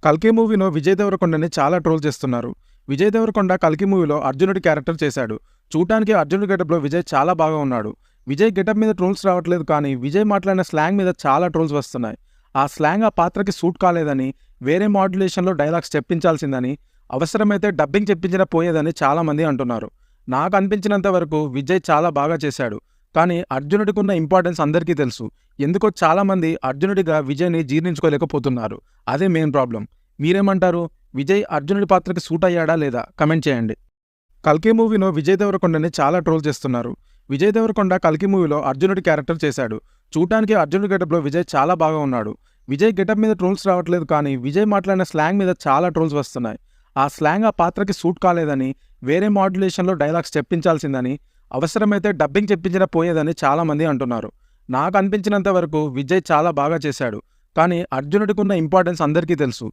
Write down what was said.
'కల్కి' మూవీలో విజయ్ దేవరకొండని చాలా ట్రోల్ చేస్తున్నారు. విజయ్ దేవరకొండ 'కల్కి' మూవీలో అర్జునుడి క్యారెక్టర్ చేశాడు. చూడటానికి అర్జునుడి గెటప్‌లో విజయ్ చాలా బాగా ఉన్నాడు. విజయ్ గెటప్ మీద ట్రోల్స్ రావట్లేదు కానీ, విజయ్ మాట్లాడిన స్లాంగ్ మీద చాలా ట్రోల్స్ వస్తున్నాయి. ఆ స్లాంగ్ ఆ పాత్రకి సూట్ కాలేదని, వేరే మాడ్యులేషన్‌లో డైలాగ్స్ చెప్పించాల్సిందని, అవసరమైతే డబ్బింగ్ చెప్పించినా పోయేదని చాలామంది అంటున్నారు. నాకు అనిపించినంత వరకు విజయ్ చాలా బాగా చేశాడు. కానీ అర్జునుడికున్న ఇంపార్టెన్స్ అందరికీ తెలుసు. ఎందుకో చాలామంది అర్జునుడిగా విజయ్‌ని జీర్ణించుకోలేకపోతున్నారు. అదే మెయిన్ ప్రాబ్లమ్. మీరేమంటారు? విజయ్ అర్జునుడి పాత్రకి సూట్ అయ్యాడా లేదా? కమెంట్ చేయండి. 'కల్కి' మూవీలో విజయ్ దేవరకొండని చాలా ట్రోల్ చేస్తున్నారు. విజయ్ దేవరకొండ 'కల్కి' మూవీలో అర్జునుడి క్యారెక్టర్ చేశాడు. చూడటానికి అర్జునుడి గెటప్‌లో విజయ్ చాలా బాగా ఉన్నాడు. విజయ్ గెటప్ మీద ట్రోల్స్ రావట్లేదు కానీ, విజయ్ మాట్లాడిన స్లాంగ్ మీద చాలా ట్రోల్స్ వస్తున్నాయి. ఆ స్లాంగ్ ఆ పాత్రకి సూట్ కాలేదని, వేరే మాడ్యులేషన్‌లో డైలాగ్స్ చెప్పించాల్సిందని, అవసరమైతే డబ్బింగ్ చెప్పించినా పోయేదని చాలామంది అంటున్నారు. నాకు అనిపించినంత వరకు విజయ్ చాలా బాగా చేశాడు. కానీ అర్జునుడికున్న ఇంపార్టెన్స్ అందరికీ తెలుసు.